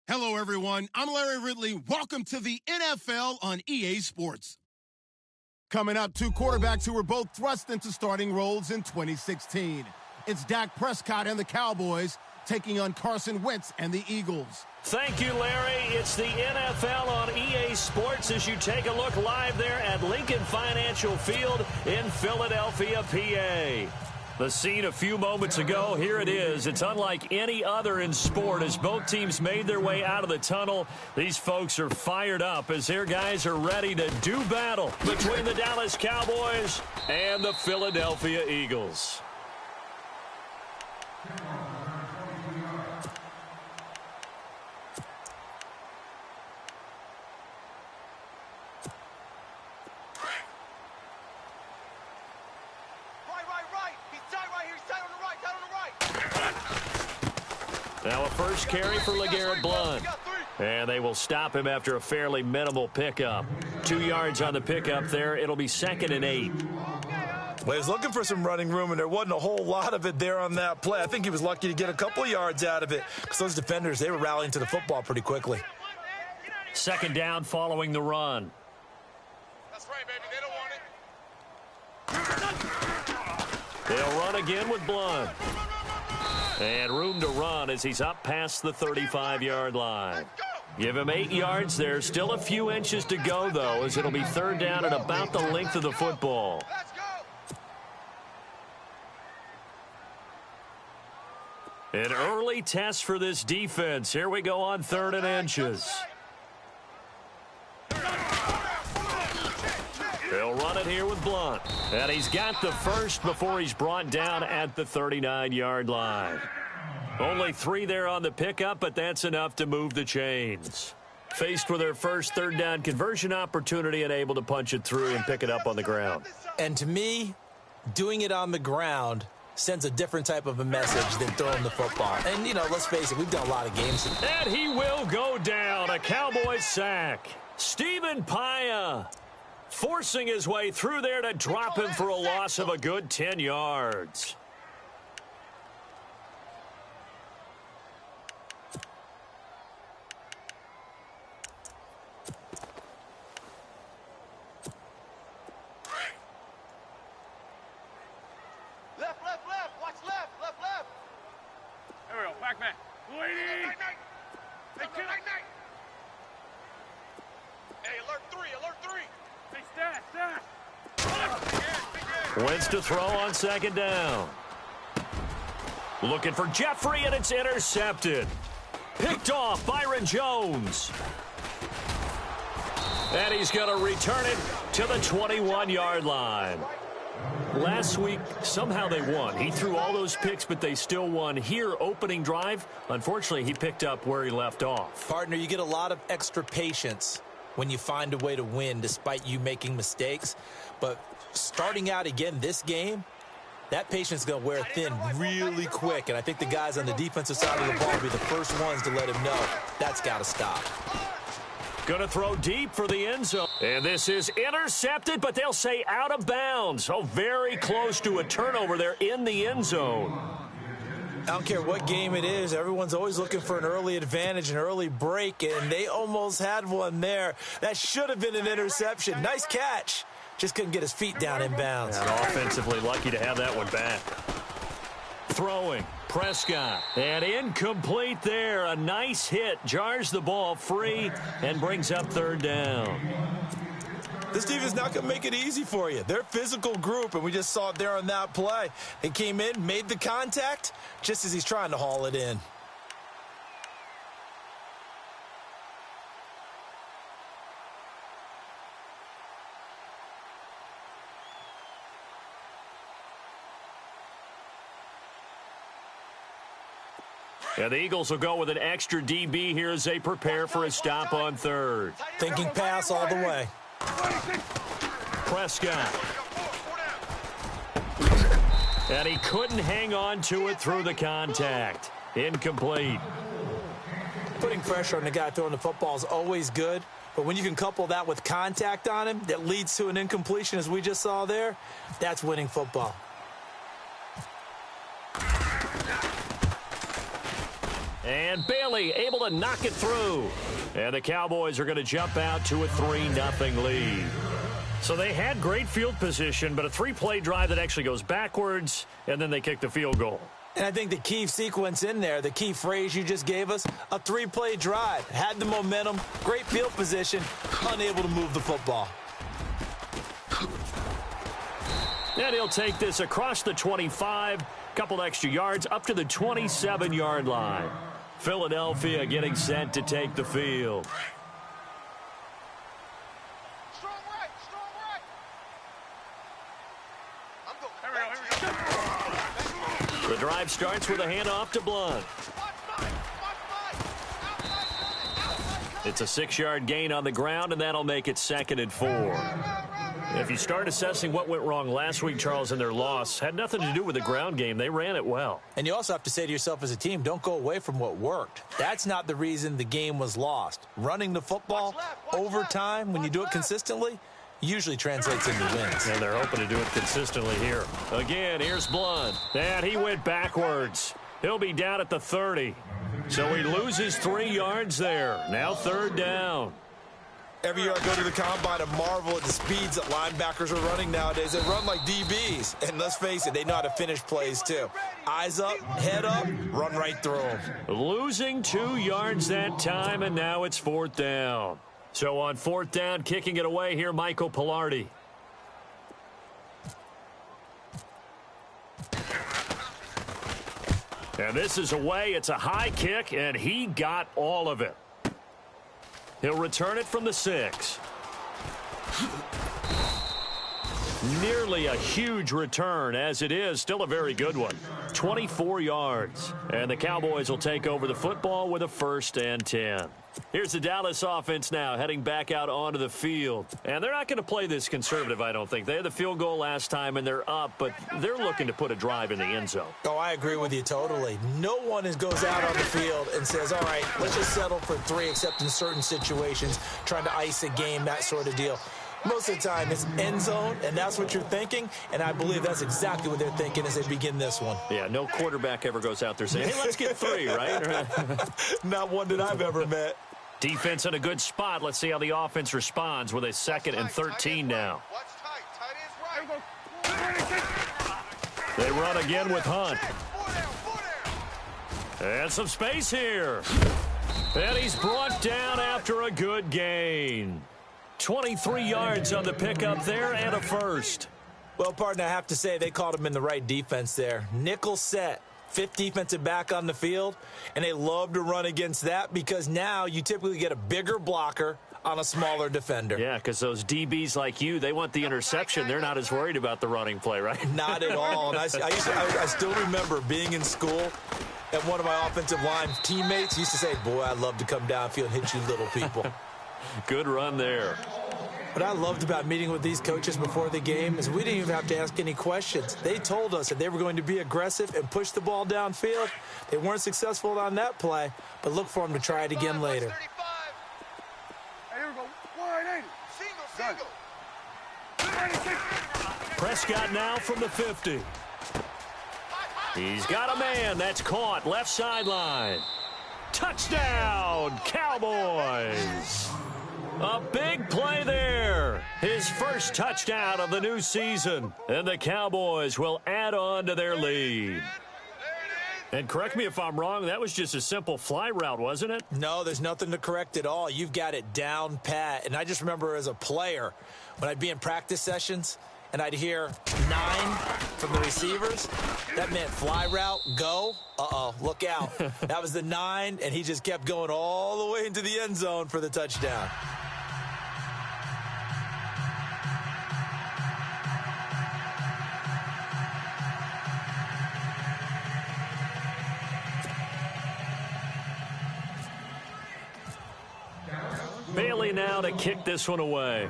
Hello, everyone. I'm Larry Ridley. Welcome to the NFL on EA Sports. Coming up, two quarterbacks who were both thrust into starting roles in 2016. It's Dak Prescott and the Cowboys taking on Carson Wentz and the Eagles. Thank you, Larry. It's the NFL on EA Sports as you take a look live there at Lincoln Financial Field in Philadelphia, PA. The scene a few moments ago, here it is. It's unlike any other in sport as both teams made their way out of the tunnel. These folks are fired up as their guys are ready to do battle between the Dallas Cowboys and the Philadelphia Eagles. Now a first carry for LeGarrette Blount. And they will stop him after a fairly minimal pickup. 2 yards on the pickup there. It'll be 2nd and 8. Well, he was looking for some running room, and there wasn't a whole lot of it there on that play. I think he was lucky to get a couple of yards out of it because those defenders, they were rallying to the football pretty quickly. 2nd down following the run. That's right, baby. They don't want it. They'll run again with Blount. And room to run as he's up past the 35-yard line. Give him 8 yards there. Still a few inches to go, though, as it'll be 3rd down and about the length of the football. An early test for this defense. Here we go on 3rd and inches. They'll run it here with Blount. And he's got the first before he's brought down at the 39-yard line. Only 3 there on the pickup, but that's enough to move the chains. Faced with their first 3rd down conversion opportunity and able to punch it through and pick it up on the ground. And to me, doing it on the ground sends a different type of a message than throwing the football. And, you know, let's face it, we've done a lot of games. And he will go down. A Cowboys sack. Stephen Paya forcing his way through there to drop him for a loss of a good 10 yards. Wentz to throw on 2nd down. Looking for Jeffrey, and it's intercepted. Picked off Byron Jones. And he's going to return it to the 21-yard line. Last week, somehow they won. He threw all those picks, but they still won. Here, opening drive, unfortunately, he picked up where he left off. Partner, you get a lot of extra patience when you find a way to win despite you making mistakes. But starting out again this game, that patience is going to wear thin really quick. And I think the guys on the defensive side of the ball will be the first ones to let him know that's got to stop. Going to throw deep for the end zone. And this is intercepted, but they'll say out of bounds. Oh, very close to a turnover there in the end zone. I don't care what game it is. Everyone's always looking for an early advantage, an early break, and they almost had one there. That should have been an interception. Nice catch. Just couldn't get his feet down in bounds. And offensively lucky to have that one back. Throwing, Prescott, and incomplete there. A nice hit, jars the ball free, and brings up 3rd down. This team is not going to make it easy for you. They're a physical group, and we just saw it there on that play. They came in, made the contact, just as he's trying to haul it in. And the Eagles will go with an extra DB here as they prepare for a stop on 3rd. Thinking pass all the way. Prescott. And he couldn't hang on to it through the contact. Incomplete. Putting pressure on the guy throwing the football is always good, but when you can couple that with contact on him that leads to an incompletion as we just saw there, that's winning football. And Bailey able to knock it through. And the Cowboys are going to jump out to a 3-0 lead. So they had great field position, but a 3-play drive that actually goes backwards, and then they kick the field goal. And I think the key sequence in there, the key phrase you just gave us, a 3-play drive. Had the momentum, great field position, unable to move the football. And he'll take this across the 25, couple extra yards, up to the 27-yard line. Philadelphia getting set to take the field. Strong right, strong right. I'm going. The drive starts with a handoff to Blunt. It's a 6-yard gain on the ground, and that'll make it 2nd and 4. If you start assessing what went wrong last week, Charles, in their loss, had nothing to do with the ground game. They ran it well. And you also have to say to yourself as a team, don't go away from what worked. That's not the reason the game was lost. Running the football over time, when you do it consistently, usually translates into wins. And they're hoping to do it consistently here. Again, here's Blunt. And he went backwards. He'll be down at the 30. So he loses 3 yards there. Now 3rd down. Every year I go to the combine and marvel at the speeds that linebackers are running nowadays. They run like DBs. And let's face it, they know how to finish plays too. Eyes up, head up, run right through them. Losing 2 yards that time, and now it's 4th down. So on 4th down, kicking it away here, Michael Pilardi. And this is away. It's a high kick, and he got all of it. He'll return it from the 6. Nearly a huge return, as it is still a very good one. 24 yards. And the Cowboys will take over the football with a 1st and 10. Here's the Dallas offense now heading back out onto the field. And they're not going to play this conservative, I don't think. They had the field goal last time, and they're up, but they're looking to put a drive in the end zone. Oh, I agree with you totally. No one goes out on the field and says, all right, let's just settle for 3, except in certain situations, trying to ice a game, that sort of deal. Most of the time, it's end zone, and that's what you're thinking, and I believe that's exactly what they're thinking as they begin this one. Yeah, no quarterback ever goes out there saying, hey, let's get 3, right? Not one that I've ever met. Defense in a good spot. Let's see how the offense responds with a 2nd and 13 now. They run again with Hunt. And some space here. And he's brought down after a good gain. 23 yards on the pickup there and a 1st. Well, partner, I have to say they called him in the right defense there. Nickel set. 5th defensive back on the field, and they love to run against that because now you typically get a bigger blocker on a smaller defender. Yeah, because those DBs like you, they want the interception. They're not as worried about the running play, right? Not at all. And I still remember being in school, and one of my offensive line teammates used to say, boy, I'd love to come downfield and hit you little people. Good run there. What I loved about meeting with these coaches before the game is we didn't even have to ask any questions. They told us that they were going to be aggressive and push the ball downfield. They weren't successful on that play, but look for them to try it again later. Hey, here we go. 180. Single. Prescott now from the 50. He's got a man. That's caught. Left sideline. Touchdown, Cowboys. A big play there. His first touchdown of the new season. And the Cowboys will add on to their lead. And correct me if I'm wrong, that was just a simple fly route, wasn't it? No, there's nothing to correct at all. You've got it down pat. And I just remember as a player, when I'd be in practice sessions and I'd hear 9 from the receivers, that meant fly route, go. Uh-oh, look out. That was the 9, and he just kept going all the way into the end zone for the touchdown. Bailey now to kick this one away.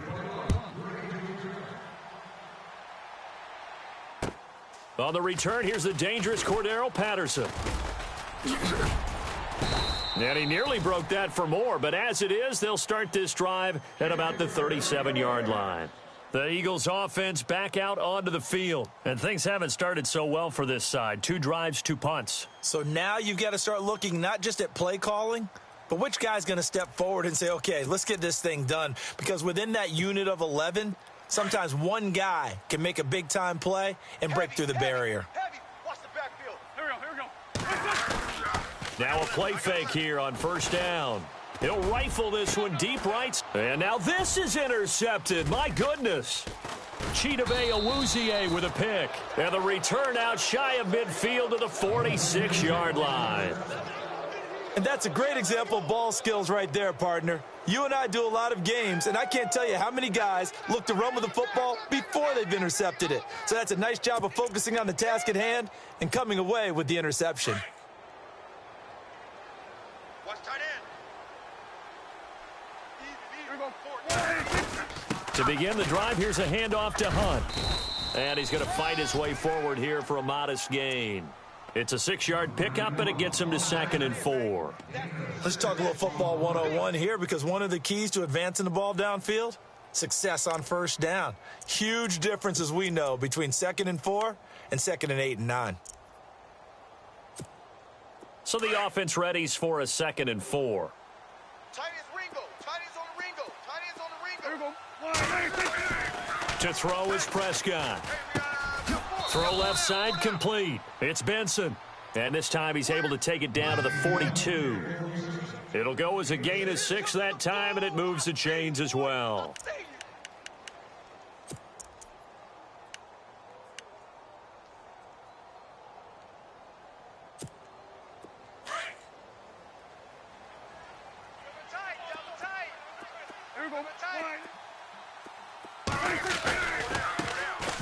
On the return, here's the dangerous Cordero Patterson. And he nearly broke that for more, but as it is, they'll start this drive at about the 37-yard line. The Eagles offense back out onto the field. And things haven't started so well for this side. 2 drives, 2 punts. So now you've got to start looking not just at play calling, but which guy's going to step forward and say, okay, let's get this thing done. Because within that unit of 11, sometimes one guy can make a big-time play and break through the barrier. Heavy. Watch the backfield. Here we go. Now a play fake here on first down. He'll rifle this one deep right. And now this is intercepted. My goodness. Chidobe Awuzie with a pick. And the return out shy of midfield to the 46-yard line. And that's a great example of ball skills right there, partner. You and I do a lot of games, and I can't tell you how many guys look to run with the football before they've intercepted it. So that's a nice job of focusing on the task at hand and coming away with the interception. Watch tight end. To begin the drive, here's a handoff to Hunt. And he's going to fight his way forward here for a modest gain. It's a 6-yard pickup, and it gets him to 2nd and 4. Let's talk a little football 101 here, because one of the keys to advancing the ball downfield, success on first down. Huge difference, as we know, between 2nd and 4 and 2nd and 8 and 9. So the offense readies for a 2nd and 4. Tight end's Ringo. Tight end's on the Ringo. Tight end's on the Ringo. Here we go. To throw is Prescott. Throw left side complete. It's Benson. And this time he's able to take it down to the 42. It'll go as a gain of 6 that time, and it moves the chains as well.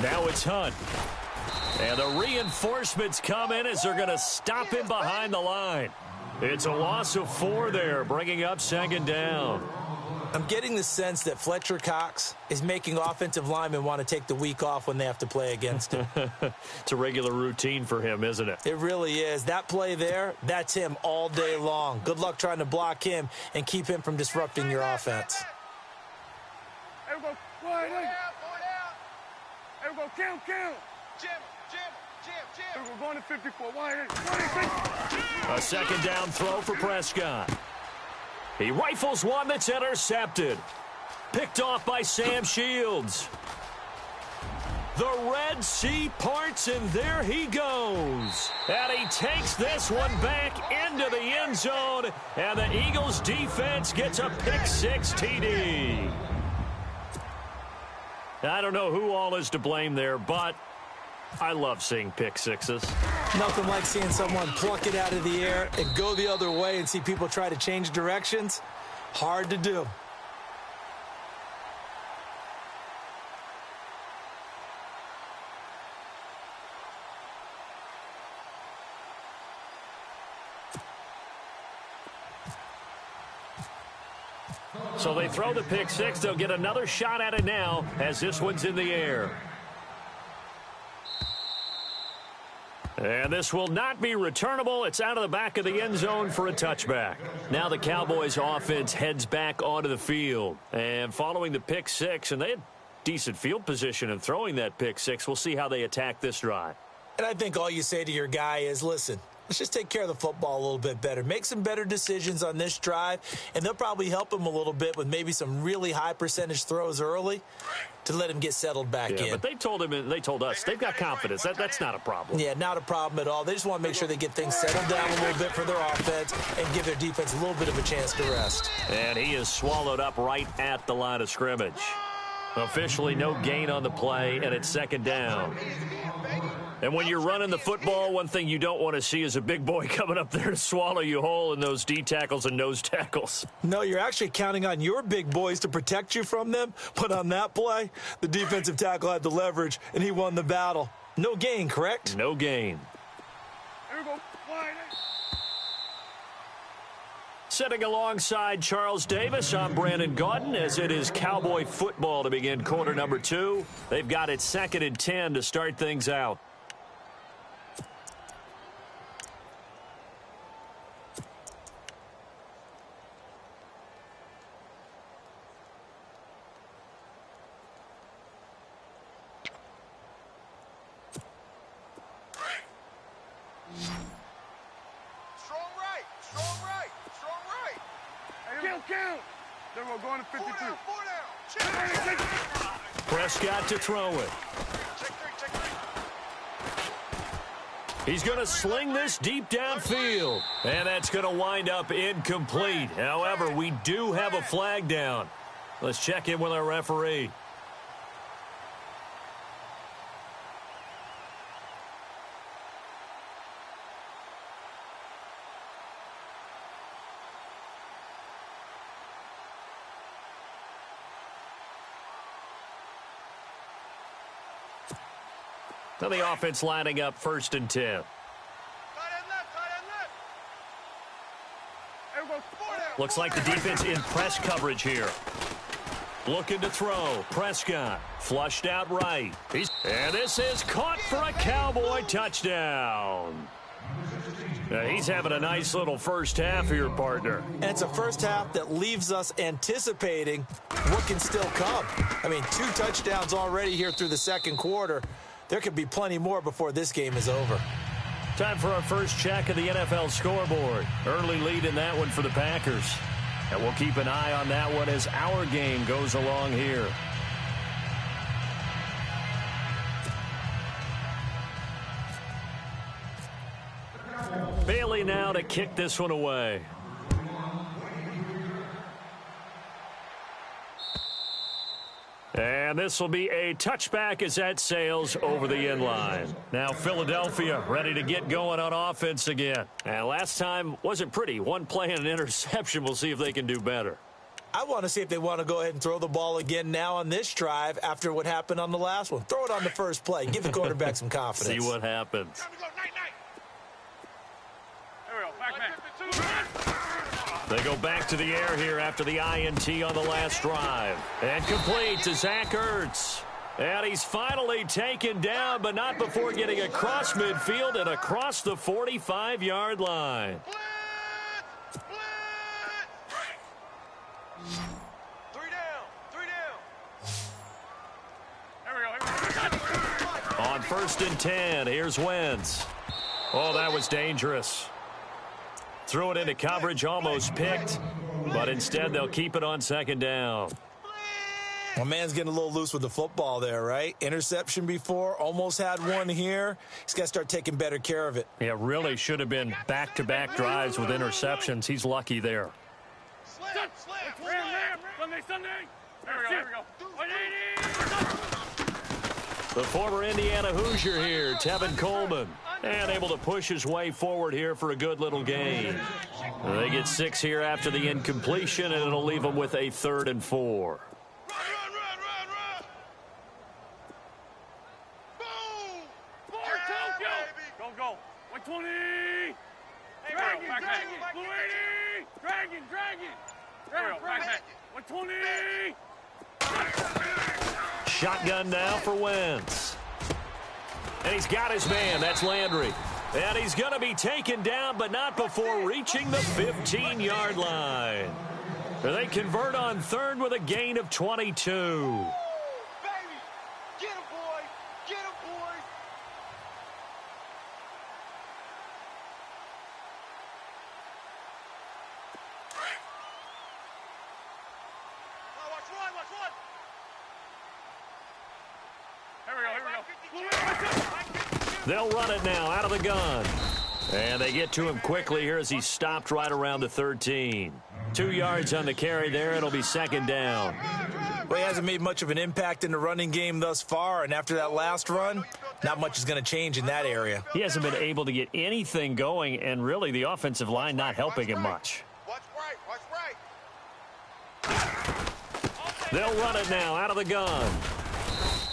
Now it's Hunt. And the reinforcements come in as they're going to stop him behind the line. It's a loss of 4 there, bringing up 2nd down. I'm getting the sense that Fletcher Cox is making offensive linemen want to take the week off when they have to play against him. It's a regular routine for him, isn't it? It really is. That play there, that's him all day long. Good luck trying to block him and keep him from disrupting your offense. Here we go. Wide out. Here we go. Count. Jim. Here we go. Going to 54. Wide out. A 2nd down throw for Prescott. He rifles one that's intercepted. Picked off by Sam Shields. The Red Sea parts, and there he goes. And he takes this one back into the end zone, and the Eagles defense gets a pick-6 TD. I don't know who all is to blame there, but I love seeing pick-6s. Nothing like seeing someone pluck it out of the air and go the other way and see people try to change directions. Hard to do. So they throw the pick-6. They'll get another shot at it now as this one's in the air. And this will not be returnable. It's out of the back of the end zone for a touchback. Now the Cowboys offense heads back onto the field. And following the pick-6, and they had decent field position in throwing that pick-6. We'll see how they attack this drive. And I think all you say to your guy is, listen, let's just take care of the football a little bit better. Make some better decisions on this drive, and they'll probably help him a little bit with maybe some really high percentage throws early to let him get settled back in. But they told us they've got confidence. That's not a problem. Yeah, not a problem at all. They just want to make sure they get things settled down a little bit for their offense and give their defense a little bit of a chance to rest. And he is swallowed up right at the line of scrimmage. Officially no gain on the play, and it's 2nd down. And when you're running the football, one thing you don't want to see is a big boy coming up there to swallow you whole in those D tackles and nose tackles. No, you're actually counting on your big boys to protect you from them. But on that play, the defensive tackle had the leverage, and he won the battle. No gain, correct? No gain. Here we go. Wide. Sitting alongside Charles Davis, I'm Brandon Gaudin, as it is Cowboy football to begin quarter number 2. They've got it 2nd and 10 to start things out. Count. Then we're going to 52. Prescott to throw it. He's going to sling this deep downfield. And that's going to wind up incomplete. However, we do have a flag down. Let's check in with our referee. So the offense lining up 1st and 10. Looks like the defense in press coverage here. Looking to throw. Prescott flushed out right. And this is caught for a Cowboy touchdown. He's having a nice little first half here, partner. And it's a first half that leaves us anticipating what can still come. I mean, 2 touchdowns already here through the second quarter. There could be plenty more before this game is over. Time for our first check of the NFL scoreboard. Early lead in that one for the Packers. And we'll keep an eye on that one as our game goes along here. Bailey now to kick this one away. And this will be a touchback as that sails over the inline. Now Philadelphia ready to get going on offense again. And last time wasn't pretty. 1 play and an interception. We'll see if they can do better. I want to see if they want to go ahead and throw the ball again now on this drive after what happened on the last one. Throw it on the first play. Give the quarterback some confidence. See what happens. They go back to the air here after the INT on the last drive. And complete to Zach Ertz. And he's finally taken down, but not before getting across midfield and across the 45-yard line. Blitz! 3 down. Here we go. On 1st and 10, here's Wentz. Oh, that was dangerous. Threw it into coverage, almost picked, but instead they'll keep it on 2nd down. My man's getting a little loose with the football there, right? Interception before, almost had one here. He's got to start taking better care of it. Yeah, really should have been back-to-back drives with interceptions. He's lucky there. Sunday. Here we go. The former Indiana Hoosier here, Tevin Coleman. And able to push his way forward here for a good little gain. They get 6 here after the incompletion, and it'll leave them with a 3rd and 4. Run. Boom! Go. 120. Dragon. 120. Shotgun now for Wentz. And he's got his man. That's Landry. And he's going to be taken down, but not before reaching the 15-yard line. They convert on 3rd with a gain of 22. Baby! Get him, boy! Watch one! Here we go. They'll run it now out of the gun. And they get to him quickly here as he stopped right around the 13. 2 yards on the carry there. It'll be 2nd down. Well, he hasn't made much of an impact in the running game thus far, and after that last run, not much is going to change in that area. He hasn't been able to get anything going, and really the offensive line not helping him much. Watch right. They'll run it now out of the gun.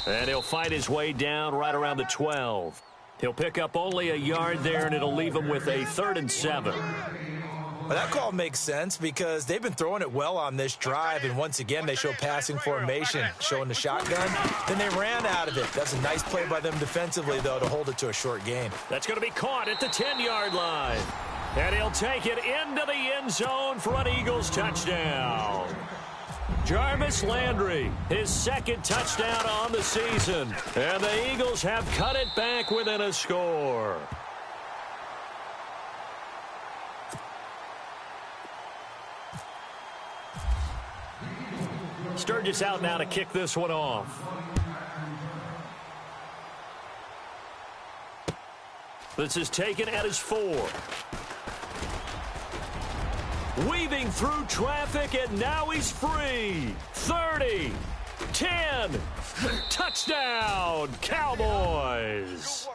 And he'll fight his way down right around the 12. He'll pick up only a yard there, and it'll leave him with a 3rd and 7. Well, that call makes sense because they've been throwing it well on this drive, and once again they show passing formation, showing the shotgun. Then they ran out of it. That's a nice play by them defensively, though, to hold it to a short gain. That's going to be caught at the 10-yard line. And he'll take it into the end zone for an Eagles touchdown. Jarvis Landry, his 2nd touchdown on the season. And the Eagles have cut it back within a score. Sturgis out now to kick this one off. This is taken at his 4. Weaving through traffic, and now he's free. 30, 10, touchdown, Cowboys.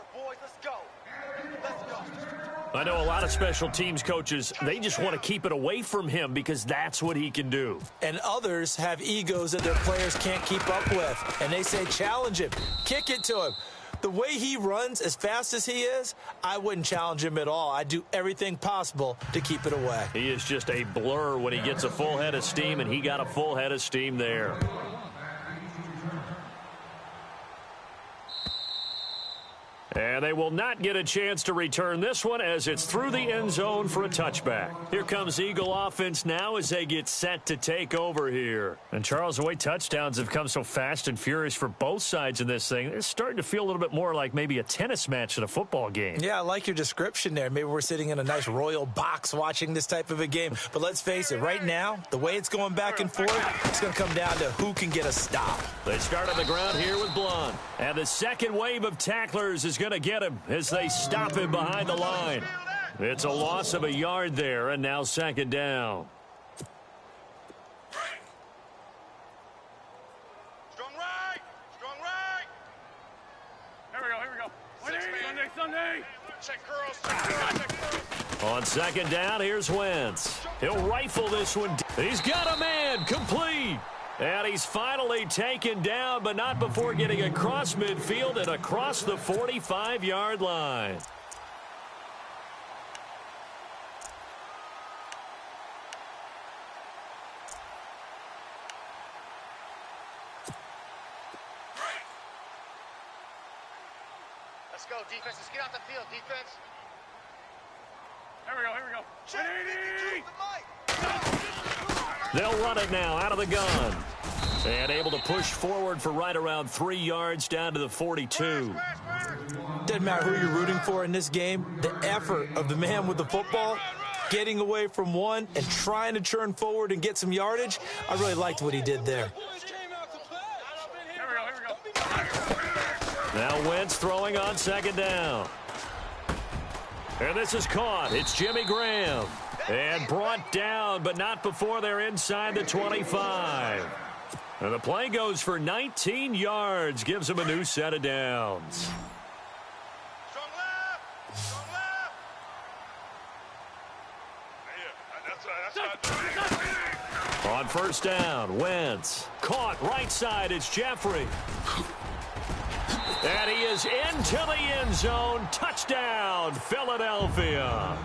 I know a lot of special teams coaches, they just want to keep it away from him because that's what he can do. And others have egos that their players can't keep up with. And they say, challenge him, kick it to him. The way he runs as fast as he is, I wouldn't challenge him at all. I'd do everything possible to keep it away. He is just a blur when he gets a full head of steam, and he got a full head of steam there. And they will not get a chance to return this one as it's through the end zone for a touchback. Here comes Eagle offense now as they get set to take over here. And Charles, the way touchdowns have come so fast and furious for both sides in this thing, it's starting to feel a little bit more like maybe a tennis match at a football game. Yeah, I like your description there. Maybe we're sitting in a nice royal box watching this type of a game. But let's face it, right now, the way it's going back and forth, it's going to come down to who can get a stop. They start on the ground here with Blunt. And the second wave of tacklers is going to get him as they stop him behind the line. It's a loss of a yard there, and now second down. Strong right. Strong right. Here we go. Sunday. Check girls. On second down, here's Wentz. He'll rifle this one. He's got a man complete. And he's finally taken down, but not before getting across midfield and across the 45-yard line. Let's go, defense. Let's get out the field, defense. Here we go. They'll run it now out of the gun. And able to push forward for right around 3 yards down to the 42. Doesn't matter who you're rooting for in this game. The effort of the man with the football, getting away from one and trying to churn forward and get some yardage, I really liked what he did there. Now Wentz throwing on second down. And this is caught. It's Jimmy Graham. And brought down, but not before they're inside the 25. And the play goes for 19 yards, gives them a new set of downs. Strong left. Strong left. On first down, Wentz. Caught right side, it's Jeffrey. And he is into the end zone. Touchdown, Philadelphia.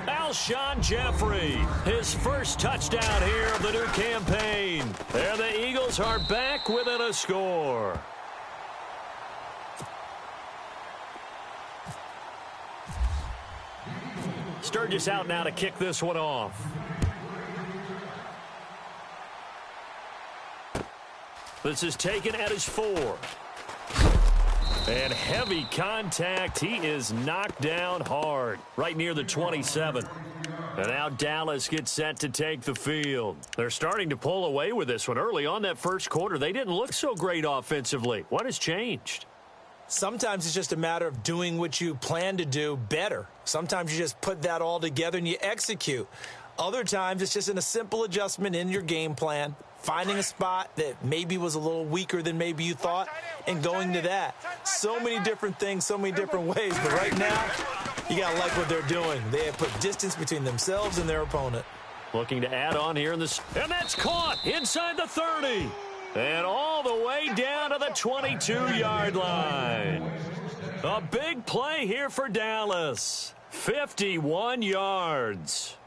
Alshon Jeffrey, his first touchdown here of the new campaign. And the Eagles are back within a score. Sturgis out now to kick this one off. This is taken at his 4. And heavy contact. He is knocked down hard right near the 27. And now Dallas gets set to take the field. They're starting to pull away with this one. Early on that first quarter, they didn't look so great offensively. What has changed? Sometimes it's just a matter of doing what you plan to do better. Sometimes you just put that all together and you execute. Other times it's just in a simple adjustment in your game plan, finding a spot that maybe was a little weaker than maybe you thought, and going to that. So many different things, so many different ways. But right now, you got to like what they're doing. They have put distance between themselves and their opponent. Looking to add on here in this. And that's caught inside the 30. And all the way down to the 22-yard line. A big play here for Dallas. 51 yards.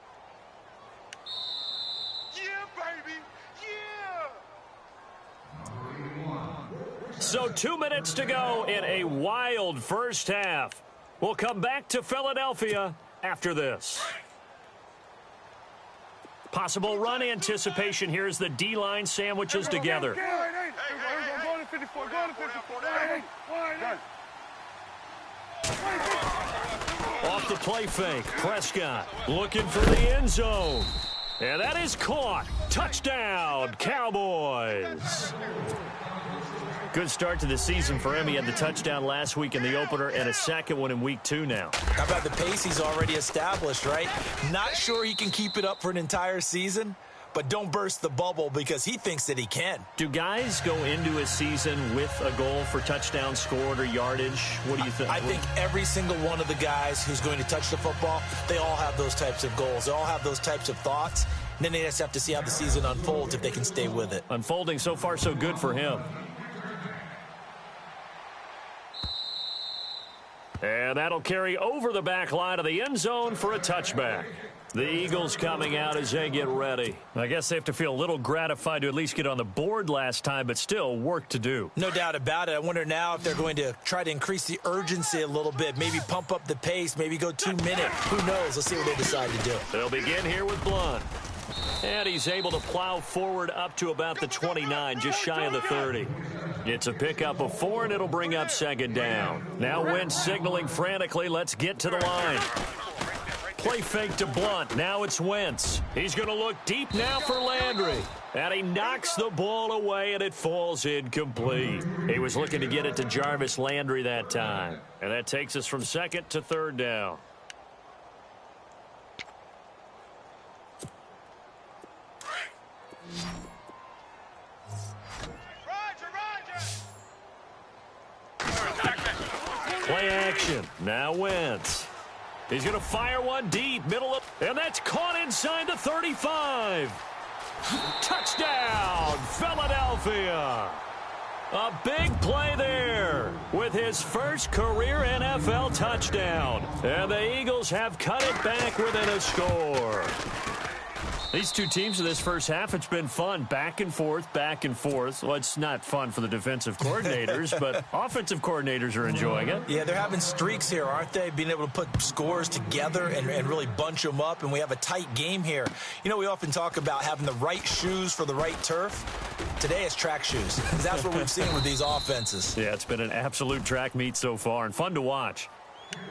So 2 minutes to go in a wild first half. We'll come back to Philadelphia after this. Possible run anticipation here as the D-line sandwiches together. Off the play fake, Prescott looking for the end zone. And that is caught. Touchdown, Cowboys. Good start to the season for him. He had the touchdown last week in the opener and a second one in week 2 now. How about the pace he's already established, right? Not sure he can keep it up for an entire season, but don't burst the bubble because he thinks that he can. Do guys go into a season with a goal for touchdown scored or yardage? What do you think? I think every single one of the guys who's going to touch the football, they all have those types of goals. They all have those types of thoughts. And then they just have to see how the season unfolds if they can stay with it. Unfolding so far so good for him. And that'll carry over the back line of the end zone for a touchback. The Eagles coming out as they get ready. I guess they have to feel a little gratified to at least get on the board last time, but still work to do. No doubt about it. I wonder now if they're going to try to increase the urgency a little bit, maybe pump up the pace, maybe go 2 minute. Who knows? Let's see what they decide to do. They'll begin here with Blunt. And he's able to plow forward up to about the 29, just shy of the 30. It's a pickup of 4, and it'll bring up second down. Now Wentz signaling frantically, let's get to the line. Play fake to Blunt. Now it's Wentz. He's going to look deep now for Landry. And he knocks the ball away, and it falls incomplete. He was looking to get it to Jarvis Landry that time. And that takes us from second to third down. Play action. Now Wentz. He's going to fire one deep, middle of, and that's caught inside the 35. Touchdown, Philadelphia. A big play there with his first career NFL touchdown. And the Eagles have cut it back within a score. These two teams in this first half, it's been fun. Back and forth, back and forth. Well, it's not fun for the defensive coordinators, but offensive coordinators are enjoying it. Yeah, they're having streaks here, aren't they? Being able to put scores together and really bunch them up, and we have a tight game here. You know, we often talk about having the right shoes for the right turf. Today it's track shoes. That's what we've seen with these offenses. Yeah, it's been an absolute track meet so far and fun to watch.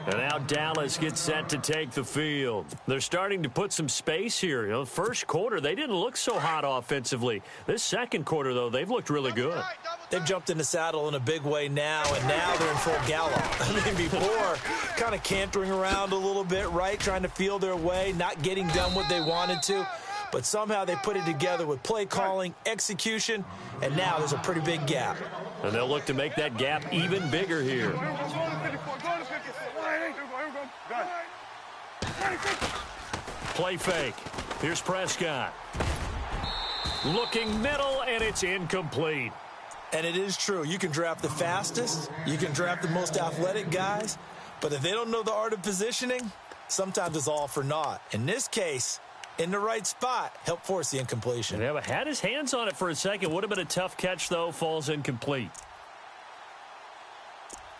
And now Dallas gets set to take the field. They're starting to put some space here. You know, first quarter, they didn't look so hot offensively. This second quarter, though, they've looked really good. They've jumped in the saddle in a big way now, and now they're in full gallop. I mean, before, kind of cantering around a little bit, right, trying to feel their way, not getting done what they wanted to. But somehow they put it together with play calling, execution, and now there's a pretty big gap. And they'll look to make that gap even bigger here. Play fake. Here's Prescott. Looking middle, and it's incomplete. And it is true. You can draft the fastest. You can draft the most athletic guys. But if they don't know the art of positioning, sometimes it's all for naught. In this case, in the right spot, helped force the incompletion. Yeah, but had his hands on it for a second. Would have been a tough catch, though. Falls incomplete.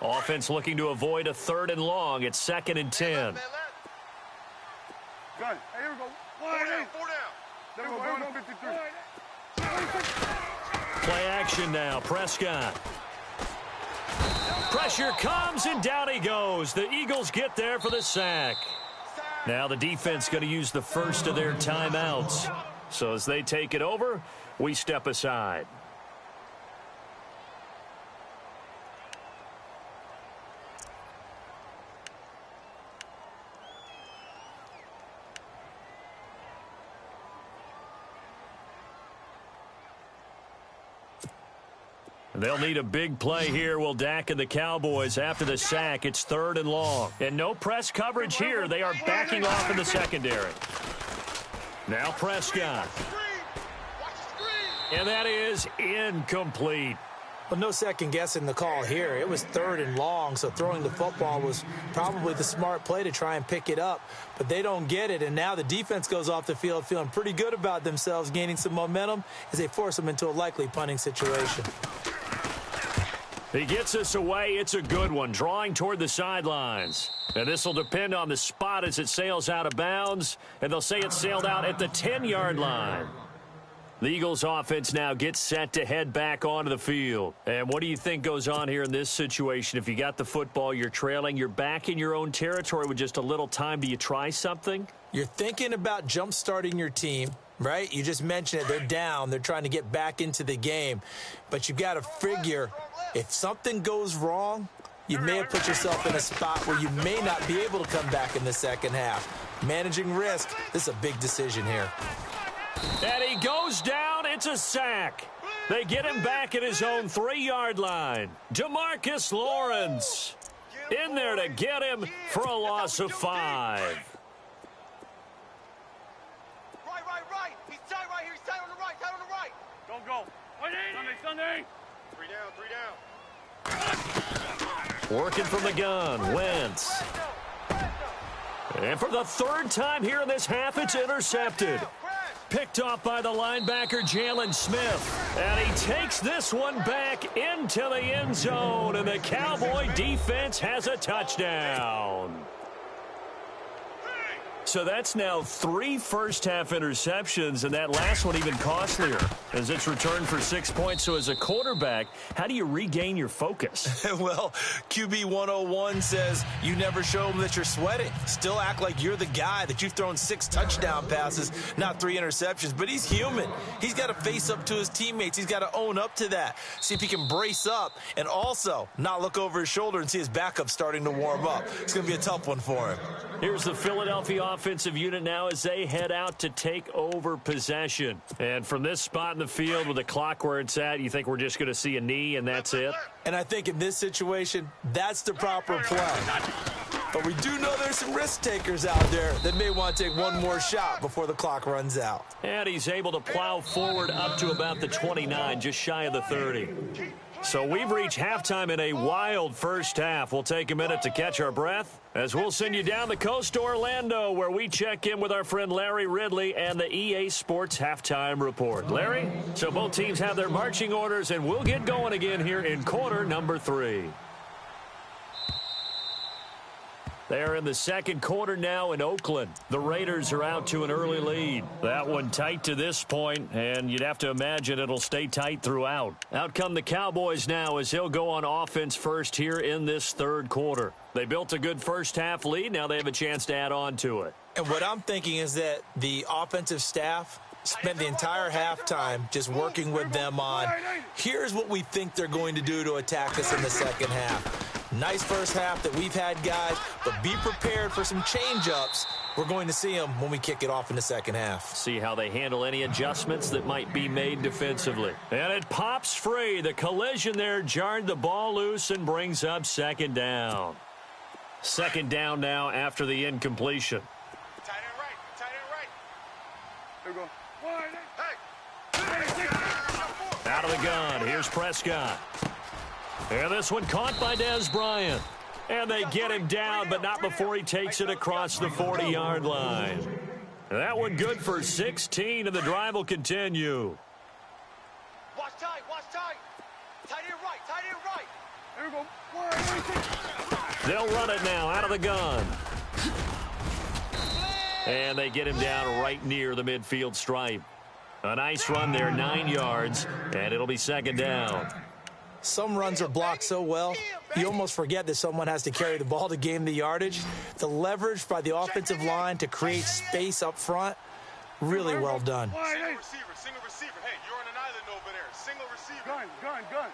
Offense looking to avoid a 3rd and long. It's 2nd and 10. Good. Hey, here we go. 4 down. There we go. 53. Play action now. Prescott. Pressure comes, and down he goes. The Eagles get there for the sack. Now the defense going to use the first of their timeouts. So as they take it over, we step aside. They'll need a big play here. Will Dak and the Cowboys after the sack. It's 3rd and long. And no press coverage here. They are backing off in the secondary. Now Prescott. And that is incomplete. But no second guessing the call here. It was 3rd and long, so throwing the football was probably the smart play to try and pick it up. But they don't get it, and now the defense goes off the field feeling pretty good about themselves, gaining some momentum as they force them into a likely punting situation. He gets us away. It's a good one, drawing toward the sidelines. And this will depend on the spot as it sails out of bounds, and they'll say it sailed out at the 10-yard line. The Eagles offense now gets set to head back onto the field. And what do you think goes on here in this situation? If you got the football, you're trailing, you're back in your own territory with just a little time. Do you try something? You're thinking about jump-starting your team. right? You just mentioned it. They're down. They're trying to get back into the game. But you've got to figure if something goes wrong, you may have put yourself in a spot where you may not be able to come back in the second half. Managing risk, this is a big decision here. And he goes down. It's a sack. They get him back at his own 3-yard line. DeMarcus Lawrence in there to get him for a loss of 5. Right. He's tight right here. He's tight on the right. Don't go. Sunday. 3 down. Working from the gun, Wentz. And for the 3rd time here in this half, it's intercepted. Picked off by the linebacker, Jalen Smith. And he takes this one back into the end zone, and the Cowboy defense has a touchdown. So that's now 3 first-half interceptions, and that last one even costlier as it's returned for 6 points. So as a quarterback, how do you regain your focus? Well, QB 101 says you never show them that you're sweating. Still act like you're the guy, that you've thrown 6 touchdown passes, not 3 interceptions. But he's human. He's got to face up to his teammates. He's got to own up to that. See if he can brace up and also not look over his shoulder and see his backup starting to warm up. It's going to be a tough one for him. Here's the Philadelphia offensive unit now as they head out to take over possession. And from this spot in the field with the clock where it's at, you think we're just going to see a knee and that's it? And I think in this situation, that's the proper play. But we do know there's some risk takers out there that may want to take one more shot before the clock runs out. And he's able to plow forward up to about the 29, just shy of the 30. So we've reached halftime in a wild first half. We'll take a minute to catch our breath as we'll send you down the coast to Orlando, where we check in with our friend Larry Ridley and the EA Sports Halftime Report. Larry, so both teams have their marching orders, and we'll get going again here in quarter number 3. They're in the second quarter now in Oakland. The Raiders are out to an early lead. That one tight to this point, and you'd have to imagine it'll stay tight throughout. Out come the Cowboys now as he'll go on offense first here in this third quarter. They built a good first half lead. Now they have a chance to add on to it. And what I'm thinking is that the offensive staff spent the entire halftime just working with them on, here's what we think they're going to do to attack us in the second half. Nice first half that we've had, guys, but be prepared for some change-ups. We're going to see them when we kick it off in the second half. See how they handle any adjustments that might be made defensively. And it pops free. The collision there jarred the ball loose and brings up second down. Second down now after the incompletion. Tight end right. Here we go. Out of the gun. Here's Prescott. And this one caught by Dez Bryant. And they get him down, but not before he takes it across the 40-yard line. That one good for 16, and the drive will continue. Watch tight. Tight end right. Here we go. They'll run it now out of the gun. And they get him down right near the midfield stripe. A nice run there, 9 yards, and it'll be second down. Some runs are blocked so well, you almost forget that someone has to carry the ball to gain the yardage. The leverage by the offensive line to create space up front, really well done. Single receiver. Hey, you're on an island over there. Single receiver. Gun.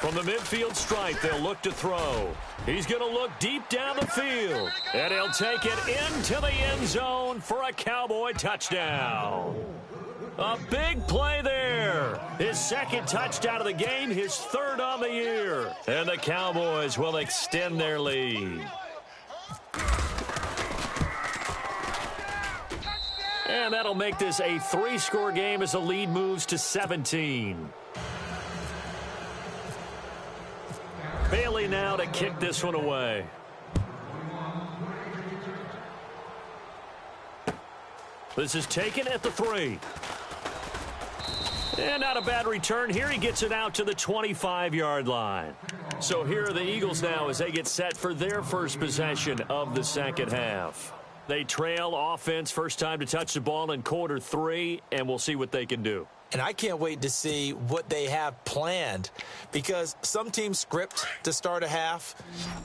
From the midfield stripe, they'll look to throw. He's going to look deep down the field. And he'll take it into the end zone for a Cowboy touchdown. A big play there. His second touchdown of the game, his third on the year. And the Cowboys will extend their lead. And that'll make this a 3-score game as the lead moves to 17. Bailey now to kick this one away. This is taken at the 3. And not a bad return here. He gets it out to the 25-yard line. So here are the Eagles now as they get set for their first possession of the second half. They trail offense, first time to touch the ball in quarter 3, and we'll see what they can do. And I can't wait to see what they have planned, because some teams script to start a half.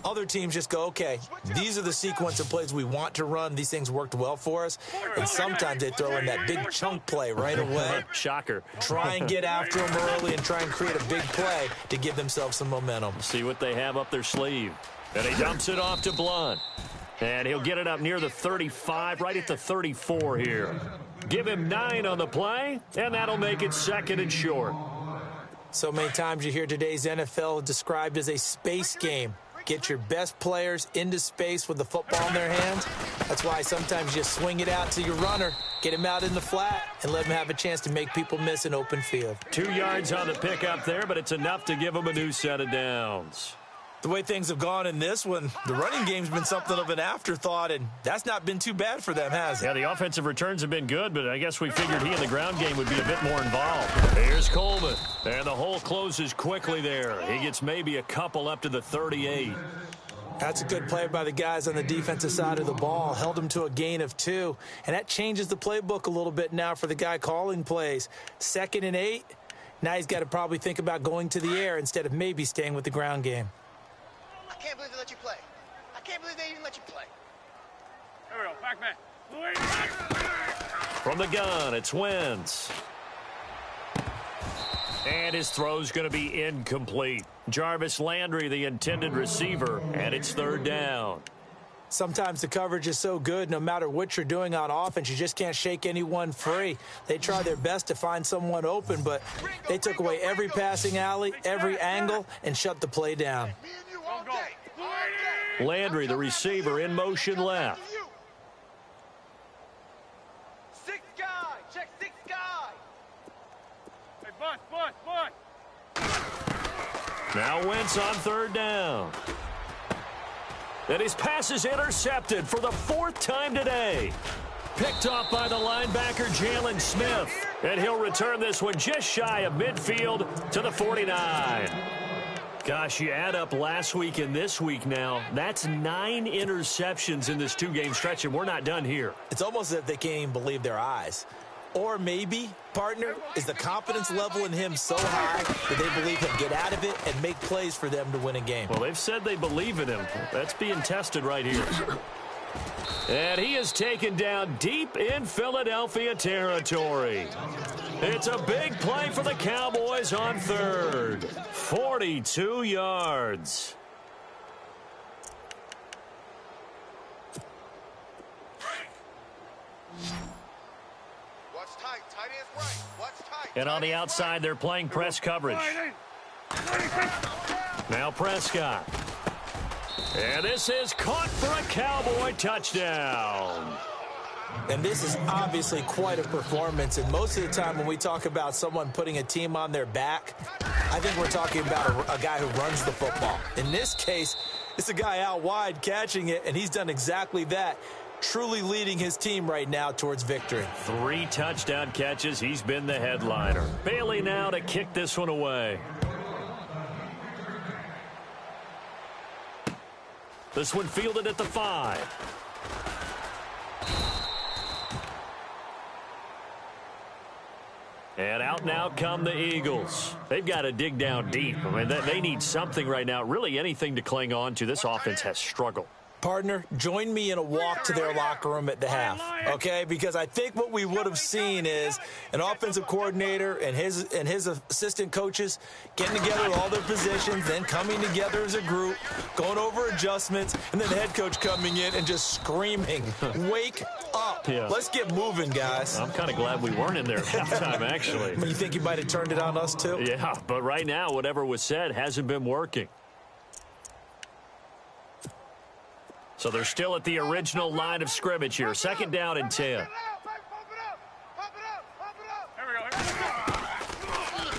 Other teams just go, okay, these are the sequence of plays we want to run. These things worked well for us. And sometimes they throw in that big chunk play right away. Shocker. Try and get after them early and try and create a big play to give themselves some momentum. See what they have up their sleeve. And he dumps it off to Blunt. And he'll get it up near the 35, right at the 34 here. Give him 9 on the play, and that'll make it 2nd and short. So many times you hear today's NFL described as a space game. Get your best players into space with the football in their hands. That's why sometimes you swing it out to your runner, get him out in the flat, and let him have a chance to make people miss an open field. 2 yards on the pickup there, but it's enough to give him a new set of downs. The way things have gone in this one, the running game's been something of an afterthought, and that's not been too bad for them, has it? Yeah, the offensive returns have been good, but I guess we figured he in the ground game would be a bit more involved. Here's Coleman, and the hole closes quickly there. He gets maybe a couple up to the 38. That's a good play by the guys on the defensive side of the ball. Held him to a gain of 2, and that changes the playbook a little bit now for the guy calling plays. 2nd and 8, now he's got to probably think about going to the air instead of maybe staying with the ground game. I can't believe they let you play. I can't believe they even let you play. There we go. Back man. From the gun, it's Wentz. And his throw's going to be incomplete. Jarvis Landry, the intended receiver, and it's 3rd down. Sometimes the coverage is so good, no matter what you're doing on offense, you just can't shake anyone free. They try their best to find someone open, but they took away every passing alley, every angle, and shut the play down. Landry, the receiver, in motion left. 6 guy. Check 6 guy. Hey, bust. Now Wentz on 3rd down. And his pass is intercepted for the 4th time today. Picked off by the linebacker, Jalen Smith. And he'll return this one just shy of midfield to the 49. Gosh, you add up last week and this week now, that's 9 interceptions in this 2-game stretch, and we're not done here. It's almost as if they can't even believe their eyes. Or maybe, partner, is the confidence level in him so high that they believe he'll get out of it and make plays for them to win a game. Well, they've said they believe in him. That's being tested right here. And he is taken down deep in Philadelphia territory. It's a big play for the Cowboys on 3rd. 42 yards. Watch tight. Tight ends right. Watch tight. And on the outside, they're playing press coverage. Now Prescott. And this is caught for a Cowboy touchdown. And this is obviously quite a performance. And most of the time when we talk about someone putting a team on their back, I think we're talking about a guy who runs the football. In this case, it's a guy out wide catching it, and he's done exactly that, truly leading his team right now towards victory. 3 touchdown catches. He's been the headliner. Bailey now to kick this one away. This one fielded at the 5. And out now come the Eagles. They've got to dig down deep. I mean, they need something right now, really anything to cling on to. This offense has struggled. Partner, join me in a walk to their locker room at the half, okay? Because I think what we would have seen is an offensive coordinator and his assistant coaches getting together all their positions, then coming together as a group, going over adjustments, and then the head coach coming in and just screaming, wake up. Yeah. Let's get moving, guys. I'm kind of glad we weren't in there at halftime, actually. You think you might have turned it on us, too? Yeah, but right now, whatever was said hasn't been working. So they're still at the original line of scrimmage here. 2nd down and 10.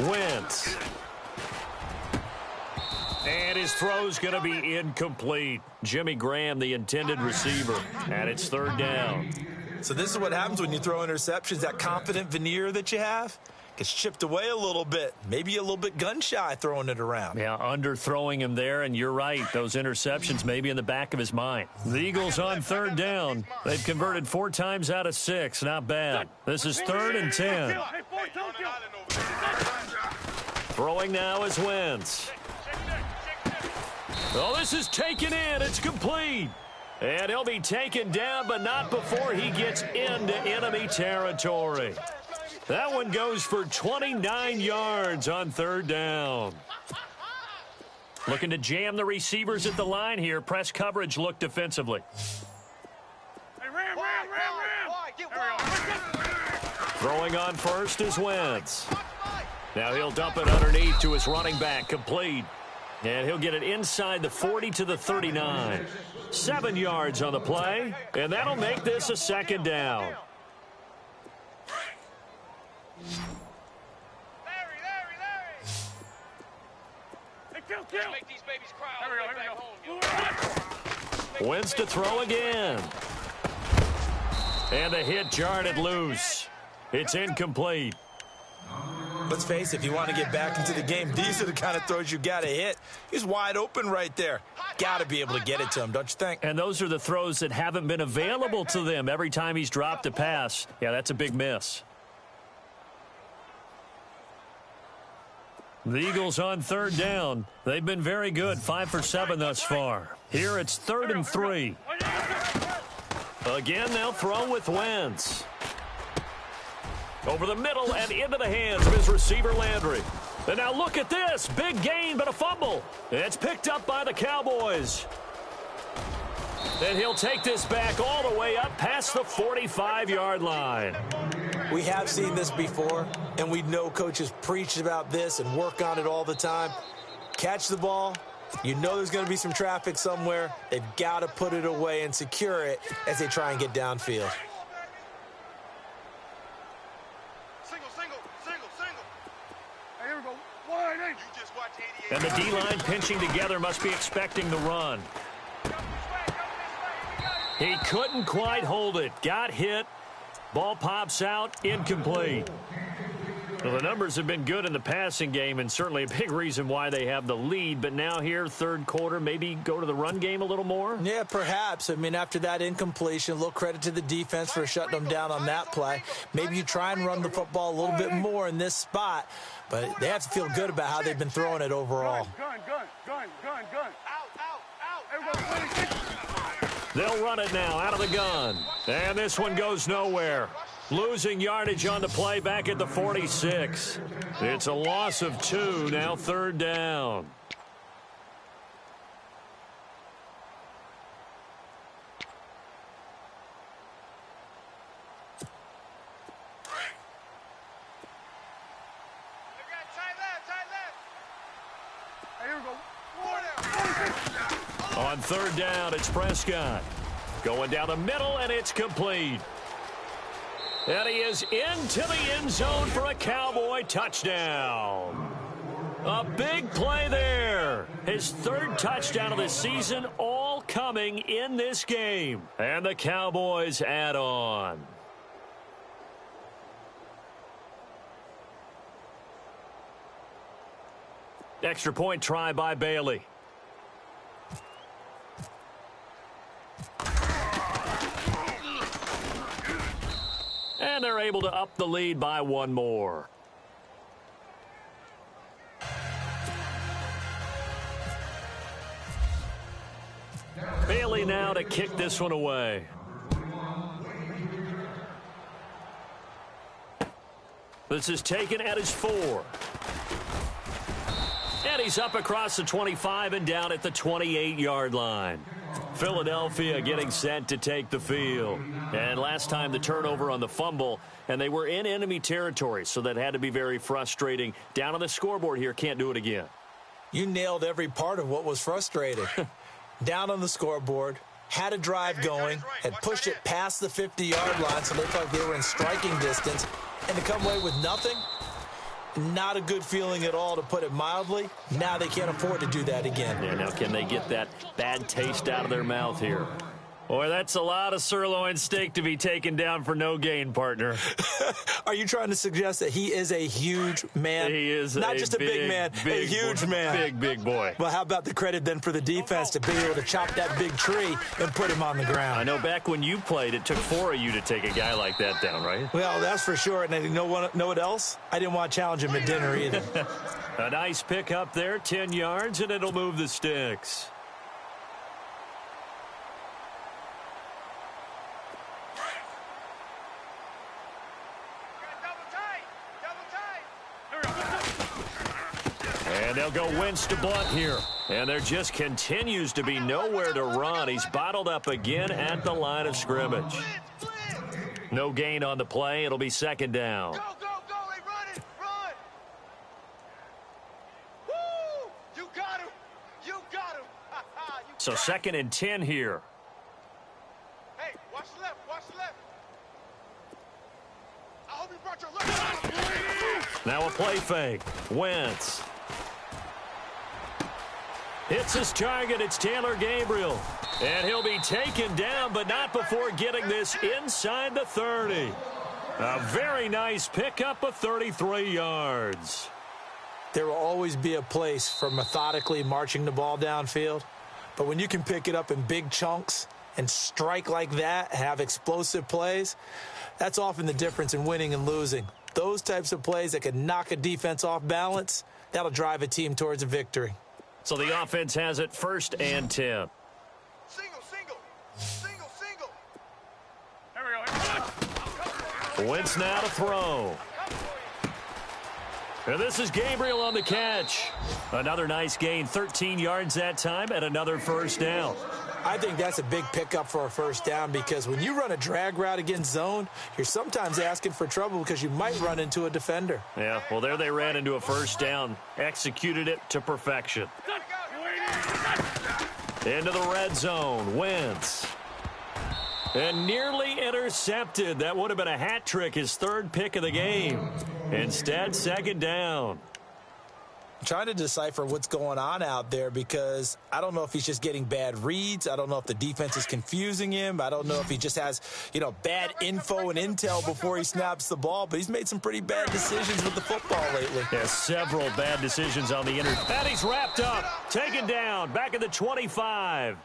Wentz. And his throw's going to be incomplete. Jimmy Graham, the intended receiver. And it's 3rd down. So this is what happens when you throw interceptions. That confident veneer that you have gets chipped away a little bit. Maybe a little bit gun-shy throwing it around. Yeah, underthrowing him there, and you're right. Those interceptions maybe in the back of his mind. The Eagles on 3rd down. They've converted 4 times out of 6. Not bad. This is 3rd and 10. Throwing now is Wentz. Oh, this is taken in. It's complete. And he'll be taken down, but not before he gets into enemy territory. That one goes for 29 yards on third down. Looking to jam the receivers at the line here. Press coverage look defensively. Hey, ram. Throwing on first is Wentz. Now he'll dump it underneath to his running back, complete. And he'll get it inside the 40 to the 39. 7 yards on the play, and that'll make this a second down. Make these babies cry. Wentz to throw again. And the hit jarred it loose. It's incomplete. Let's face it, if you want to get back into the game, these are the kind of throws you got to hit. He's wide open right there. Got to be able to get it to him, don't you think? And those are the throws that haven't been available to them every time he's dropped a pass. Yeah, that's a big miss. The Eagles on third down. They've been very good, 5 for 7 thus far. Here it's 3rd and 3. Again, they'll throw with Wentz. Over the middle and into the hands of his receiver, Landry. And now look at this. Big gain, but a fumble. It's picked up by the Cowboys. And he'll take this back all the way up past the 45-yard line. We have seen this before, and we know coaches preach about this and work on it all the time. Catch the ball. You know there's going to be some traffic somewhere. They've got to put it away and secure it as they try and get downfield. And the D-line pinching together must be expecting the run. He couldn't quite hold it. Got hit. Ball pops out. Incomplete. Well, the numbers have been good in the passing game, and certainly a big reason why they have the lead. But now here, third quarter, maybe go to the run game a little more? Yeah, perhaps. I mean, after that incompletion, a little credit to the defense for shutting them down on that play. Maybe you try and run the football a little bit more in this spot. But they have to feel good about how they've been throwing it overall. Gun. Out. They'll run it now out of the gun. And this one goes nowhere. Losing yardage on the play back at the 46. It's a loss of 2, now third down. On third down, it's Prescott. Going down the middle, and it's complete. And he is into the end zone for a Cowboy touchdown. A big play there. His 3rd touchdown of the season, all coming in this game. And the Cowboys add on. Extra point try by Bailey. And they're able to up the lead by 1 more. Bailey now to kick this one away. This is taken at his 4. And he's up across the 25 and down at the 28-yard line. Philadelphia getting set to take the field. And last time the turnover on the fumble, and they were in enemy territory, so that had to be very frustrating. Down on the scoreboard here, can't do it again. You nailed every part of what was frustrating. Down on the scoreboard, had a drive going, had pushed it past the 50-yard line, so they felt like they were in striking distance, and to come away with nothing, not a good feeling at all, to put it mildly. Now they can't afford to do that again. Yeah, now can they get that bad taste out of their mouth here? Boy, that's a lot of sirloin steak to be taken down for no gain, partner. Are you trying to suggest that he is a huge man? He is not just a big man, a huge man. Big boy. Well, how about the credit then for the defense to be able to chop that big tree and put him on the ground? I know back when you played, it took 4 of you to take a guy like that down, right? Well, that's for sure. And you know what else? I didn't want to challenge him at dinner either. A nice pick up there, 10 yards, and it'll move the sticks. And they'll go Wentz to Blunt here. And there just continues to be nowhere to run. He's bottled up again at the line of scrimmage. No gain on the play. It'll be second down. Go, go, go. They run it. Run. Woo! You got him. You got him. So second and 10 here. Hey, watch the left. Watch the left. I hope you brought your left. Now a play fake. Wentz. Hits his target. It's Taylor Gabriel. And he'll be taken down, but not before getting this inside the 30. A very nice pickup of 33 yards. There will always be a place for methodically marching the ball downfield. But when you can pick it up in big chunks and strike like that, have explosive plays, that's often the difference in winning and losing. Those types of plays that can knock a defense off balance, that'll drive a team towards a victory. So the offense has it first and 10. Single, single. Single, single. There we go. Wentz now to throw. And this is Gabriel on the catch. Another nice gain, 13 yards that time, and another first down. I think that's a big pickup for a first down because when you run a drag route against zone, you're sometimes asking for trouble because you might run into a defender. Yeah, well, there they ran into a first down. Executed it to perfection. Into the red zone. Wentz. And nearly intercepted. That would have been a hat trick, his third pick of the game. Instead, second down. I'm trying to decipher what's going on out there because I don't know if he's just getting bad reads. I don't know if the defense is confusing him. I don't know if he just has, bad info and intel before he snaps the ball. But he's made some pretty bad decisions with the football lately. Yeah, several bad decisions on the And he's wrapped up. Taken down. Back at the 25.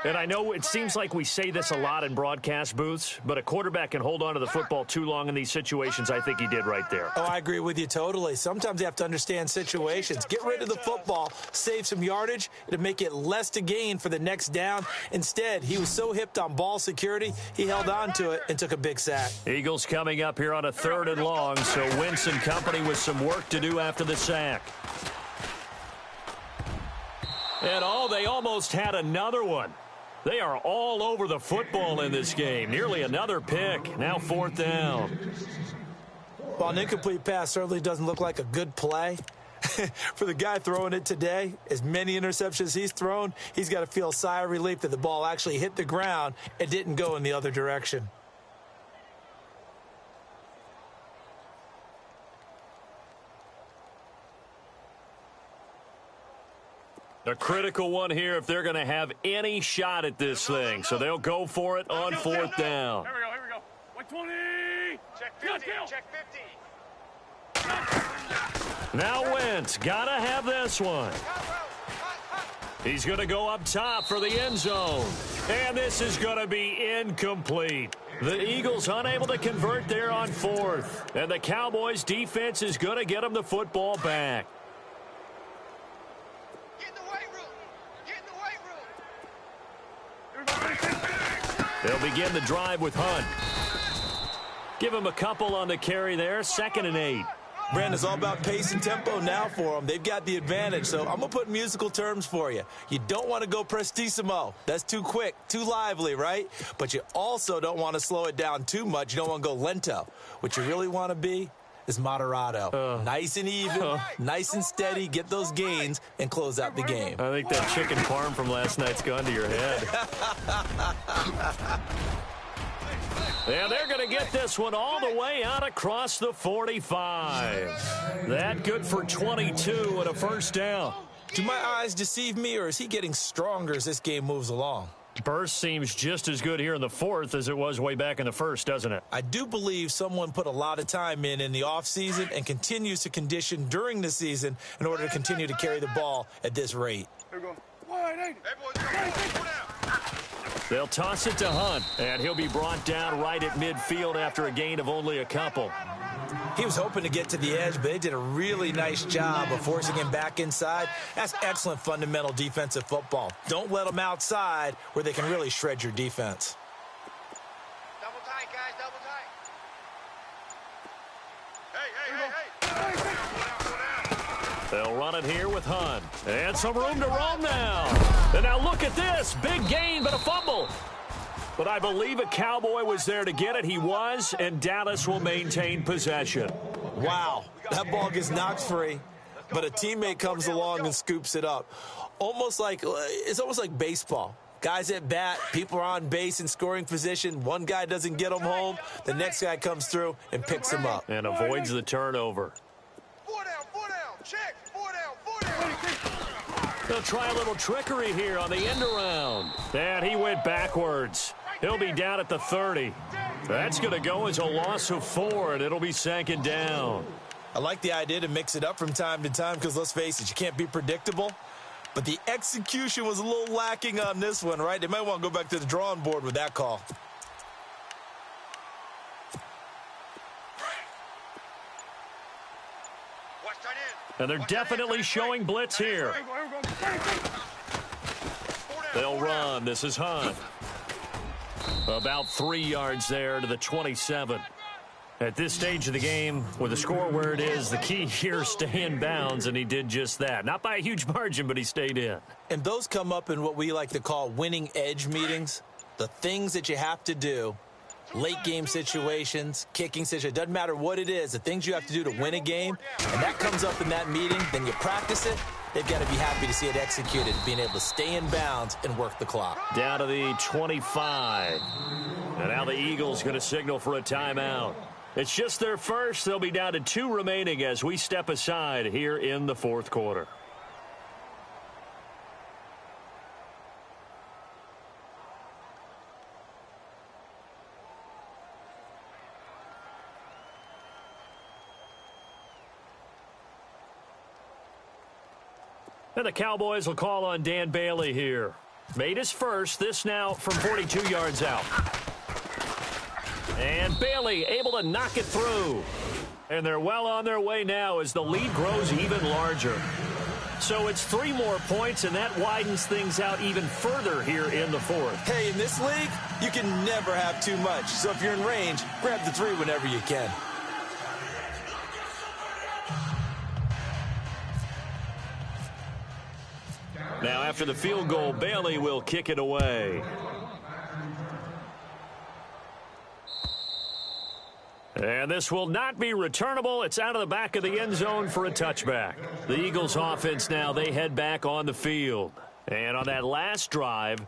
And I know it seems like we say this a lot in broadcast booths, but a quarterback can hold on to the football too long in these situations. I think he did right there. Oh, I agree with you totally. Sometimes you have to understand situations. Get rid of the football, save some yardage. It'll make it less to gain for the next down. Instead, he was so hipped on ball security, he held on to it and took a big sack. Eagles coming up here on a 3rd and long, so Wentz and company with some work to do after the sack. And they almost had another one. They are all over the football in this game. Nearly another pick. Now 4th down. Well, an incomplete pass certainly doesn't look like a good play. For the guy throwing it today, as many interceptions he's thrown, he's got to feel a sigh of relief that the ball actually hit the ground and didn't go in the other direction. A critical one here if they're going to have any shot at this thing. So they'll go for it on 4th down. Here we go. 120. Check 50. Check 50. Now Wentz, got to have this one. He's going to go up top for the end zone. And this is going to be incomplete. The Eagles unable to convert there on 4th. And the Cowboys defense is going to get them the football back. They'll begin the drive with Hunt. Give him a couple on the carry there. 2nd and 8. Brandon, it's all about pace and tempo now for them. They've got the advantage, so I'm going to put musical terms for you. You don't want to go prestissimo. That's too quick, too lively, right? But you also don't want to slow it down too much. You don't want to go lento. What you really want to be is moderato. Nice and even, nice and steady, get those gains, and close out the game. I think that chicken parm from last night's gone to your head. And they're going to get this one all the way out across the 45. That good for 22 and a first down. Do my eyes deceive me, or is he getting stronger as this game moves along? Burst seems just as good here in the fourth as it was way back in the first, doesn't it? I do believe someone put a lot of time in the offseason and continues to condition during the season in order to continue to carry the ball at this rate. Here we go. 180. They'll toss it to Hunt, and he'll be brought down right at midfield after a gain of only a couple. He was hoping to get to the edge, but they did a really nice job of forcing him back inside. That's excellent fundamental defensive football. Don't let them outside where they can really shred your defense. Double tight, guys, double tight. Hey. They'll run it here with Hunt. And some room to roam now. And now look at this. Big gain, but a fumble. But I believe a Cowboy was there to get it. He was, and Dallas will maintain possession. Wow, that ball gets knocked free, but a teammate comes along and scoops it up. It's almost like baseball. Guys at bat, people are on base in scoring position. One guy doesn't get them home. The next guy comes through and picks him up. And avoids the turnover. 4 down, check. 4 down. They'll try a little trickery here on the end around. And he went backwards. He'll be down at the 30. That's going to go as a loss of 4, and it'll be second down. I like the idea to mix it up from time to time because, let's face it, you can't be predictable. But the execution was a little lacking on this one, right? They might want to go back to the drawing board with that call. And they're definitely showing blitz here. They'll run. This is Hunt. About 3 yards there to the 27. At this stage of the game, with the score where it is, the key here, stay in bounds, and he did just that. Not by a huge margin, but he stayed in. And those come up in what we like to call winning edge meetings. The things that you have to do, late game situations, kicking situations, doesn't matter what it is, the things you have to do to win a game, and that comes up in that meeting, then you practice it. They've got to be happy to see it executed, being able to stay in bounds and work the clock. Down to the 25. And now the Eagles going to signal for a timeout. It's just their first. They'll be down to 2 remaining as we step aside here in the fourth quarter. And the Cowboys will call on Dan Bailey here. Made his first, this now from 42 yards out. And Bailey able to knock it through. And they're well on their way now as the lead grows even larger. So it's 3 more points, and that widens things out even further here in the fourth. Hey, in this league, you can never have too much. So if you're in range, grab the 3 whenever you can. Now, after the field goal, Bailey will kick it away. And this will not be returnable. It's out of the back of the end zone for a touchback. The Eagles offense now, they head back on the field. And on that last drive,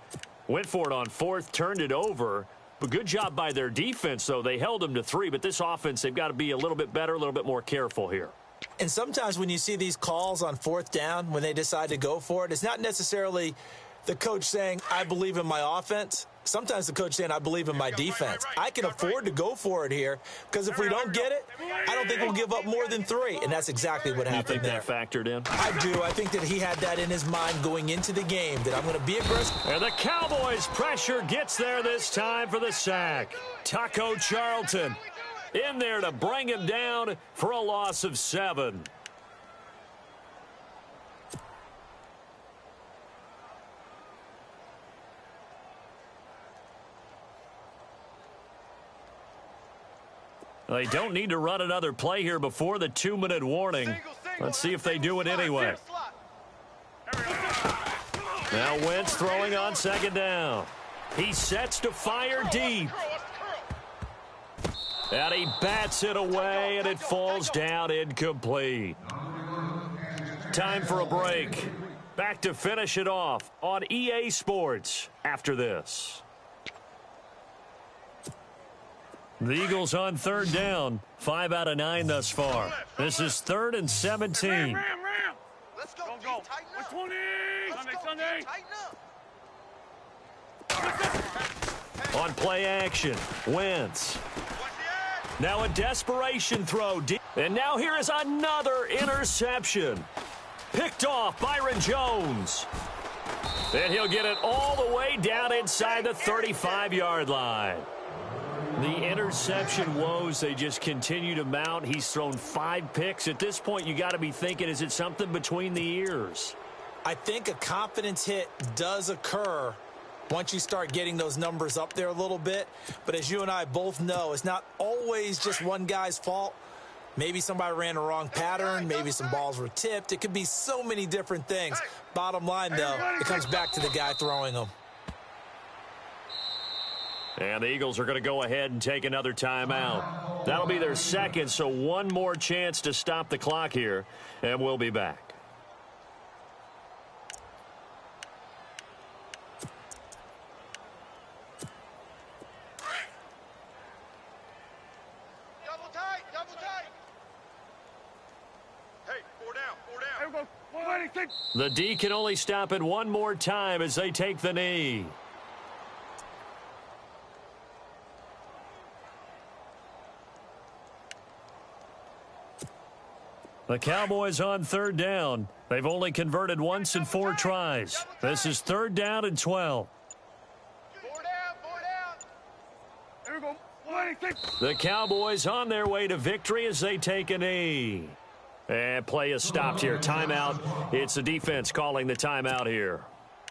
went for it on 4th, turned it over. But good job by their defense, though. They held them to 3, but this offense, they've got to be a little bit better, a little bit more careful here. And sometimes when you see these calls on 4th down, when they decide to go for it, it's not necessarily the coach saying, I believe in my offense. Sometimes the coach saying, I believe in my defense. I can afford to go for it here because if we don't get it, I don't think we'll give up more than 3. And that's exactly what happened there. You think that factored in? I do. I think that he had that in his mind going into the game, that I'm going to be aggressive. And the Cowboys' pressure gets there this time for the sack. Taco Charlton in there to bring him down for a loss of 7. They don't need to run another play here before the 2-minute warning. Let's see if they do it anyway. Now Wentz throwing on 2nd down. He sets to fire deep. And he bats it away, and it falls down incomplete. Time for a break. Back to finish it off on EA Sports after this. The Eagles on 3rd down. 5 out of 9 thus far. This is 3rd and 17. Let's go. Go. Tighten up. 120. Let's go. Sunday. Tighten up. On play action, Wentz. Now a desperation throw. And now here is another interception. Picked off Byron Jones. And he'll get it all the way down inside the 35-yard line. The interception woes, they just continue to mount. He's thrown 5 picks. At this point, you got to be thinking, is it something between the ears? I think a confidence hit does occur once you start getting those numbers up there a little bit. But as you and I both know, it's not always just one guy's fault. Maybe somebody ran a wrong pattern. Maybe some balls were tipped. It could be so many different things. Bottom line, though, it comes back to the guy throwing them. And the Eagles are going to go ahead and take another timeout. That'll be their second, so one more chance to stop the clock here, and we'll be back. The D can only stop it one more time as they take the knee. The Cowboys on third down. They've only converted once in 4 tries. This is 3rd down and 12. The Cowboys on their way to victory as they take a knee. And play is stopped here. Timeout. It's the defense calling the timeout here.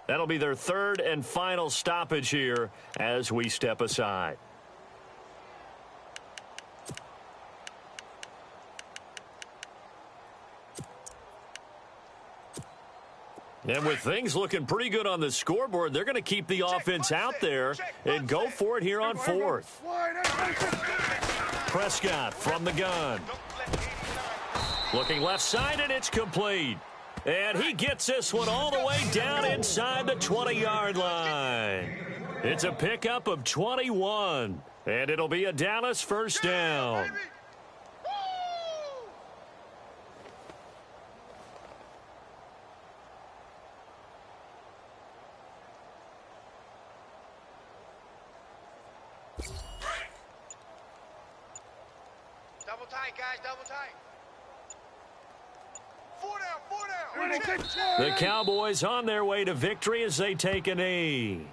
That'll be their 3rd and final stoppage here as we step aside. And with things looking pretty good on the scoreboard, they're going to keep the offense out there and go for it here on 4th. Prescott from the gun. Looking left side, and it's complete. And he gets this one all the way down inside the 20-yard line. It's a pickup of 21, and it'll be a Dallas first down. Double tight, guys, double tight. 4 down. The Cowboys on their way to victory as they take a knee.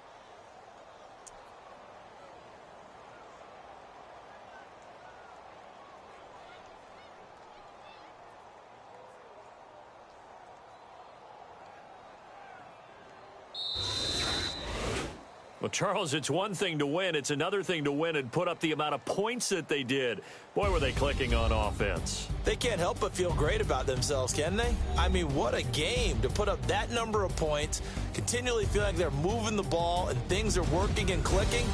Well, Charles, it's one thing to win. It's another thing to win and put up the amount of points that they did. Boy, were they clicking on offense. They can't help but feel great about themselves, can they? I mean, what a game to put up that number of points, continually feel like they're moving the ball and things are working and clicking.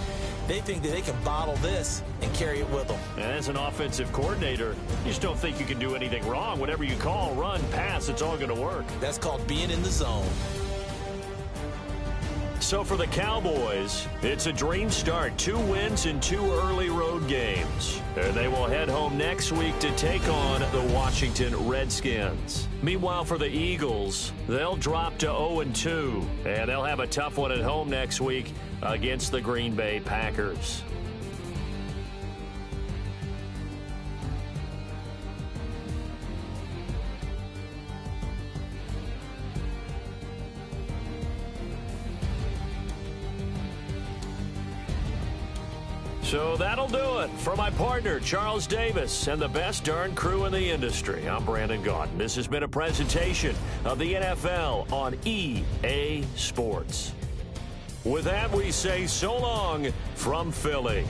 They think that they can bottle this and carry it with them. And as an offensive coordinator, you just don't think you can do anything wrong. Whatever you call, run, pass, it's all going to work. That's called being in the zone. So for the Cowboys, it's a dream start. 2 wins in 2 early road games. And they will head home next week to take on the Washington Redskins. Meanwhile, for the Eagles, they'll drop to 0-2. And they'll have a tough one at home next week against the Green Bay Packers. So that'll do it. For my partner, Charles Davis, and the best darn crew in the industry, I'm Brandon Gaudin. This has been a presentation of the NFL on EA Sports. With that, we say so long from Philly.